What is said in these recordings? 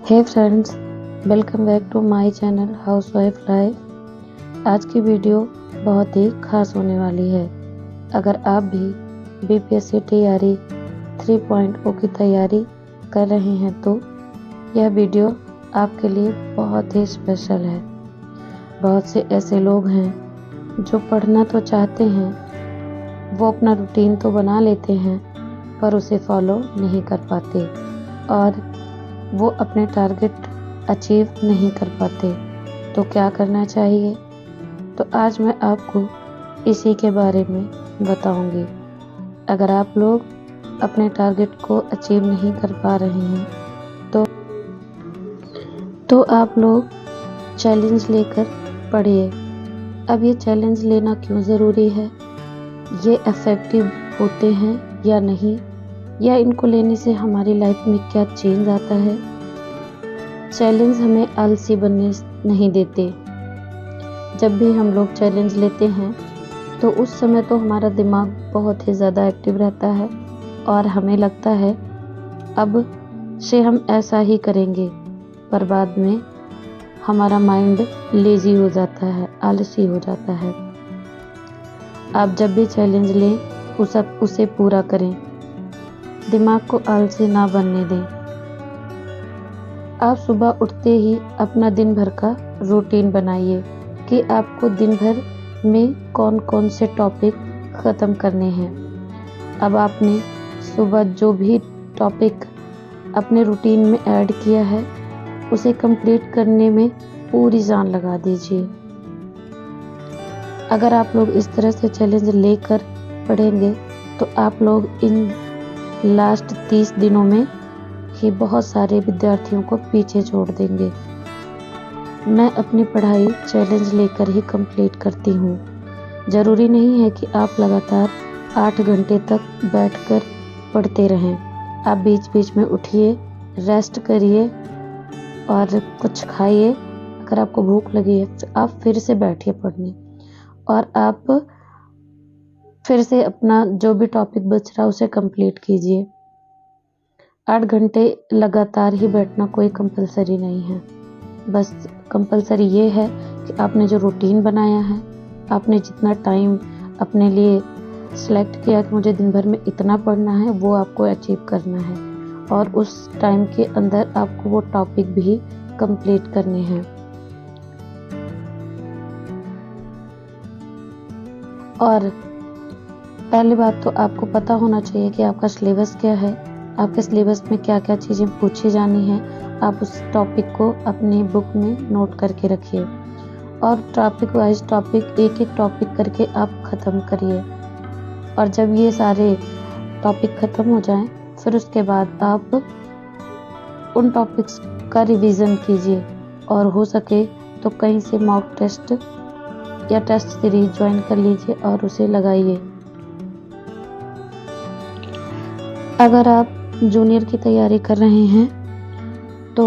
Hey friends, welcome back to my channel housewife life. आज की video बहुत ही खास होने वाली है। अगर आप भी बीपीएससी टीआरई 3.0 की तैयारी कर रहे हैं तो यह वीडियो आपके लिए बहुत ही स्पेशल है। बहुत से ऐसे लोग हैं जो पढ़ना तो चाहते हैं, वो अपना रूटीन तो बना लेते हैं पर उसे फॉलो नहीं कर पाते और वो अपने टारगेट अचीव नहीं कर पाते। तो क्या करना चाहिए? तो आज मैं आपको इसी के बारे में बताऊंगी। अगर आप लोग अपने टारगेट को अचीव नहीं कर पा रहे हैं तो आप लोग चैलेंज लेकर पढ़िए। अब ये चैलेंज लेना क्यों ज़रूरी है, ये इफ़ेक्टिव होते हैं या नहीं, या इनको लेने से हमारी लाइफ में क्या चेंज आता है। चैलेंज हमें आलसी बनने नहीं देते। जब भी हम लोग चैलेंज लेते हैं तो उस समय तो हमारा दिमाग बहुत ही ज़्यादा एक्टिव रहता है और हमें लगता है अब से हम ऐसा ही करेंगे, पर बाद में हमारा माइंड लेज़ी हो जाता है, आलसी हो जाता है। आप जब भी चैलेंज लें उसे पूरा करें, दिमाग को आलसी ना बनने दें। आप सुबह उठते ही अपना दिन भर का रूटीन बनाइए कि आपको दिन भर में कौन कौन से टॉपिक ख़त्म करने हैं। अब आपने सुबह जो भी टॉपिक अपने रूटीन में ऐड किया है उसे कंप्लीट करने में पूरी जान लगा दीजिए। अगर आप लोग इस तरह से चैलेंज लेकर पढ़ेंगे तो आप लोग इन लास्ट 30 दिनों में ही बहुत सारे विद्यार्थियों को पीछे छोड़ देंगे। मैं अपनी पढ़ाई चैलेंज लेकर ही कंप्लीट करती हूँ। ज़रूरी नहीं है कि आप लगातार 8 घंटे तक बैठकर पढ़ते रहें। आप बीच बीच में उठिए, रेस्ट करिए और कुछ खाइए। अगर आपको भूख लगी है तो आप फिर से बैठिए पढ़ने और आप फिर से अपना जो भी टॉपिक बच रहा है उसे कंप्लीट कीजिए। 8 घंटे लगातार ही बैठना कोई कंपलसरी नहीं है। बस कंपलसरी ये है कि आपने जो रूटीन बनाया है, आपने जितना टाइम अपने लिए सेलेक्ट किया कि मुझे दिन भर में इतना पढ़ना है, वो आपको अचीव करना है और उस टाइम के अंदर आपको वो टॉपिक भी कंप्लीट करने हैं। और पहली बात तो आपको पता होना चाहिए कि आपका सिलेबस क्या है, आपके सिलेबस में क्या क्या चीज़ें पूछी जानी हैं। आप उस टॉपिक को अपनी बुक में नोट करके रखिए और टॉपिक वाइज टॉपिक एक टॉपिक करके आप ख़त्म करिए। और जब ये सारे टॉपिक ख़त्म हो जाएं फिर उसके बाद आप उन टॉपिक्स का रिवीजन कीजिए और हो सके तो कहीं से मॉक टेस्ट या टेस्ट सीरीज ज्वाइन कर लीजिए और उसे लगाइए। अगर आप जूनियर की तैयारी कर रहे हैं तो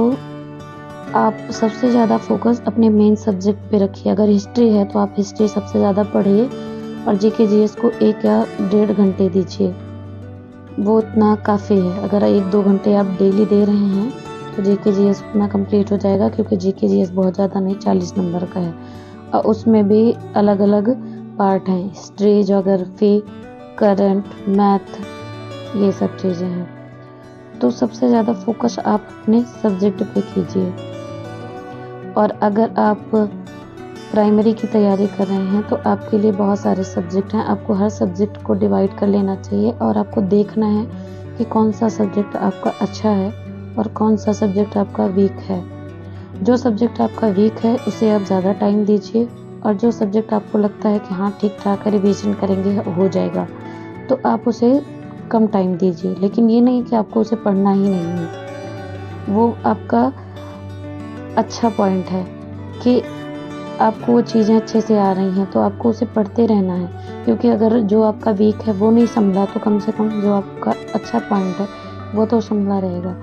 आप सबसे ज़्यादा फोकस अपने मेन सब्जेक्ट पे रखिए। अगर हिस्ट्री है तो आप हिस्ट्री सबसे ज़्यादा पढ़िए और जीके जीएस को 1 या 1.5 घंटे दीजिए, वो इतना काफ़ी है। अगर 1-2 घंटे आप डेली दे रहे हैं तो जीके जीएस उतना कंप्लीट हो जाएगा, क्योंकि जीके जीएस बहुत ज़्यादा नहीं, 40 नंबर का है और उसमें भी अलग अलग पार्ट हैं, हिस्ट्री, ज्योग्राफी, करंट, मैथ, ये सब चीज़ें हैं। तो सबसे ज़्यादा फोकस आप अपने सब्जेक्ट पे कीजिए। और अगर आप प्राइमरी की तैयारी कर रहे हैं तो आपके लिए बहुत सारे सब्जेक्ट हैं। आपको हर सब्जेक्ट को डिवाइड कर लेना चाहिए और आपको देखना है कि कौन सा सब्जेक्ट आपका अच्छा है और कौन सा सब्जेक्ट आपका वीक है। जो सब्जेक्ट आपका वीक है उसे आप ज़्यादा टाइम दीजिए और जो सब्जेक्ट आपको लगता है कि हाँ ठीक ठाक है, रिवीजन करेंगे हो जाएगा, तो आप उसे कम टाइम दीजिए। लेकिन ये नहीं कि आपको उसे पढ़ना ही नहीं है, वो आपका अच्छा पॉइंट है कि आपको वो चीज़ें अच्छे से आ रही हैं तो आपको उसे पढ़ते रहना है। क्योंकि अगर जो आपका वीक है वो नहीं संभला तो कम से कम जो आपका अच्छा पॉइंट है वो तो संभला रहेगा।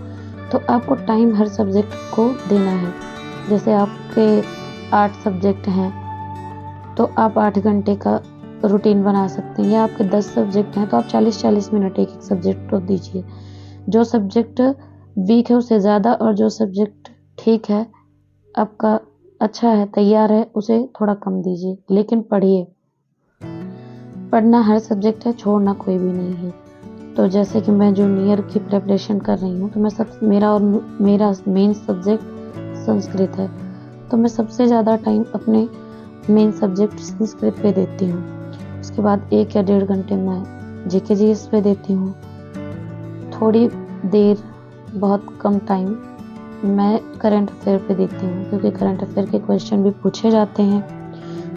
तो आपको टाइम हर सब्जेक्ट को देना है। जैसे आपके 8 सब्जेक्ट हैं तो आप 8 घंटे का रूटीन बना सकते हैं, या आपके 10 सब्जेक्ट हैं तो आप 40-40 मिनट एक सब्जेक्ट को दीजिए। जो सब्जेक्ट वीक है उससे ज़्यादा, और जो सब्जेक्ट ठीक है, आपका अच्छा है, तैयार है, उसे थोड़ा कम दीजिए। लेकिन पढ़िए। पढ़ना हर सब्जेक्ट है, छोड़ना कोई भी नहीं है। तो जैसे कि मैं जूनियर की प्रिपरेशन कर रही हूँ, तो मेरा मेन सब्जेक्ट संस्कृत है। तो मैं सबसे ज़्यादा टाइम अपने मेन सब्जेक्ट संस्कृत पे देती हूँ। उसके बाद 1 या 1.5 घंटे मैं जीके जीएस पे देती हूँ। थोड़ी देर, बहुत कम टाइम मैं करंट अफेयर पे देती हूँ, क्योंकि करंट अफेयर के क्वेश्चन भी पूछे जाते हैं,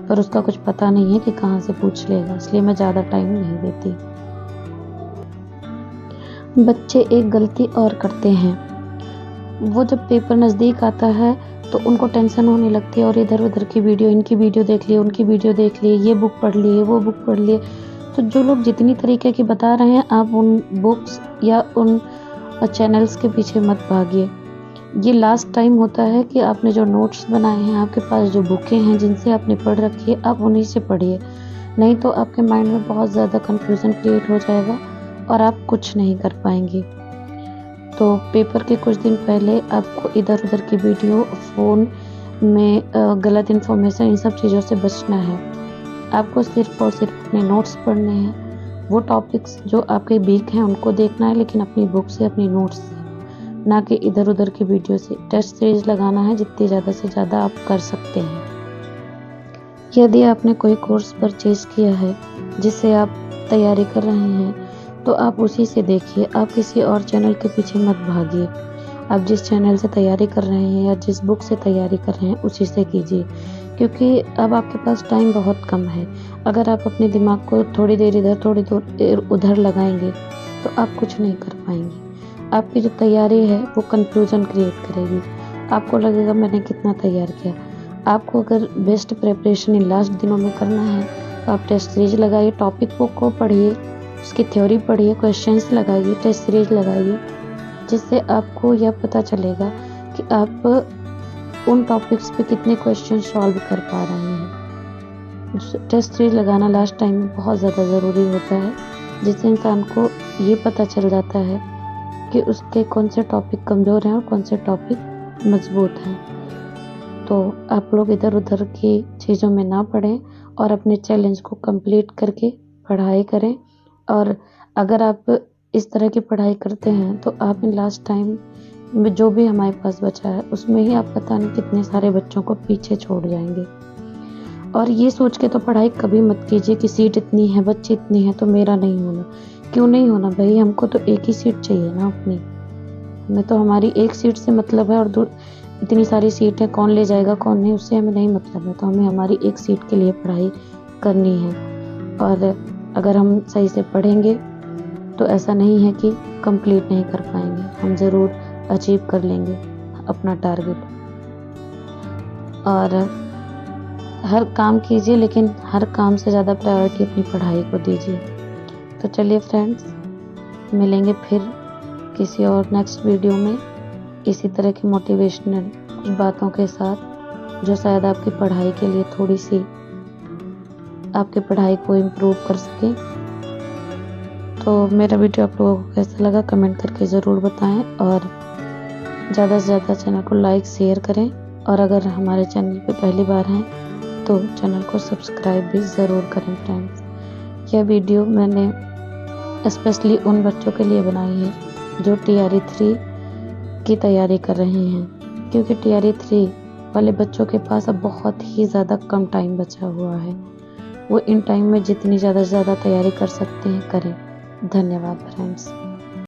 पर उसका कुछ पता नहीं है कि कहाँ से पूछ लेगा, इसलिए मैं ज़्यादा टाइम नहीं देती। बच्चे एक गलती और करते हैं। वो जब पेपर नज़दीक आता है तो उनको टेंशन होने लगती है, और इधर-उधर की वीडियो, इनकी वीडियो देख ली, उनकी वीडियो देख ली, ये बुक पढ़ ली, वो बुक पढ़ ली। तो जो लोग जितनी तरीके की बता रहे हैं, आप उन बुक्स या उन चैनल्स के पीछे मत भागिए। ये लास्ट टाइम होता है कि आपने जो नोट्स बनाए हैं, आपके पास जो बुकें हैं जिनसे आपने पढ़ रखी है, आप उन्हीं से पढ़िए। नहीं तो आपके माइंड में बहुत ज़्यादा कन्फ्यूज़न क्रिएट हो जाएगा और आप कुछ नहीं कर पाएंगे। तो पेपर के कुछ दिन पहले आपको इधर-उधर की वीडियो, फ़ोन में गलत इन्फॉर्मेशन, इन सब चीज़ों से बचना है। आपको सिर्फ़ और सिर्फ अपने नोट्स पढ़ने हैं। वो टॉपिक्स जो आपके वीक हैं उनको देखना है, लेकिन अपनी बुक से, अपनी नोट्स से, ना कि इधर-उधर की वीडियो से। टेस्ट सीरीज़ लगाना है जितनी ज़्यादा से ज़्यादा आप कर सकते हैं। यदि आपने कोई कोर्स परचेज़ किया है जिससे आप तैयारी कर रहे हैं, तो आप उसी से देखिए। आप किसी और चैनल के पीछे मत भागिए। आप जिस चैनल से तैयारी कर रहे हैं या जिस बुक से तैयारी कर रहे हैं, उसी से कीजिए, क्योंकि अब आपके पास टाइम बहुत कम है। अगर आप अपने दिमाग को थोड़ी देर इधर, थोड़ी देर उधर लगाएंगे, तो आप कुछ नहीं कर पाएंगे। आपकी जो तैयारी है वो कन्फ्यूज़न क्रिएट करेगी। आपको लगेगा मैंने कितना तैयार किया। आपको अगर बेस्ट प्रिपरेशन इन लास्ट दिनों में करना है, तो आप टेस्ट सीरीज लगाइए, टॉपिक बुक को पढ़िए, उसकी थ्योरी पढ़िए, क्वेश्चंस लगाइए, टेस्ट सीरीज लगाइए, जिससे आपको यह पता चलेगा कि आप उन टॉपिक्स पे कितने क्वेश्चन सॉल्व कर पा रहे हैं। टेस्ट सीरीज लगाना लास्ट टाइम में बहुत ज़्यादा ज़रूरी होता है, जिससे इंसान को ये पता चल जाता है कि उसके कौन से टॉपिक कमज़ोर हैं और कौन से टॉपिक मजबूत हैं। तो आप लोग इधर-उधर की चीज़ों में ना पड़ें और अपने चैलेंज को कंप्लीट करके पढ़ाई करें। और अगर आप इस तरह की पढ़ाई करते हैं, तो आप इन लास्ट टाइम में जो भी हमारे पास बचा है, उसमें ही आप पता नहीं कितने सारे बच्चों को पीछे छोड़ जाएंगे। और ये सोच के तो पढ़ाई कभी मत कीजिए कि सीट इतनी है, बच्चे इतने हैं, तो मेरा नहीं होना। क्यों नहीं होना भाई? हमको तो एक ही सीट चाहिए ना अपनी। हमें तो हमारी एक सीट से मतलब है, और इतनी सारी सीटें कौन ले जाएगा कौन नहीं, उससे हमें नहीं मतलब है। तो हमें हमारी एक सीट के लिए पढ़ाई करनी है। और अगर हम सही से पढ़ेंगे तो ऐसा नहीं है कि कंप्लीट नहीं कर पाएंगे, हम ज़रूर अचीव कर लेंगे अपना टारगेट। और हर काम कीजिए, लेकिन हर काम से ज़्यादा प्रायोरिटी अपनी पढ़ाई को दीजिए। तो चलिए फ्रेंड्स, मिलेंगे फिर किसी और नेक्स्ट वीडियो में इसी तरह की मोटिवेशनल कुछ बातों के साथ, जो शायद आपकी पढ़ाई के लिए थोड़ी सी आपकी पढ़ाई को इम्प्रूव कर सके। तो मेरा वीडियो आप लोगों को कैसा लगा कमेंट करके ज़रूर बताएं, और ज़्यादा से ज़्यादा चैनल को लाइक शेयर करें। और अगर हमारे चैनल पे पहली बार हैं तो चैनल को सब्सक्राइब भी ज़रूर करें फ्रेंड्स। यह वीडियो मैंने स्पेशली उन बच्चों के लिए बनाई है जो TRE 3 की तैयारी कर रहे हैं, क्योंकि TRE 3 वाले बच्चों के पास अब बहुत ही ज़्यादा कम टाइम बचा हुआ है। वो इन टाइम में जितनी ज़्यादा से ज़्यादा तैयारी कर सकते हैं करें। धन्यवाद फ्रेंड्स।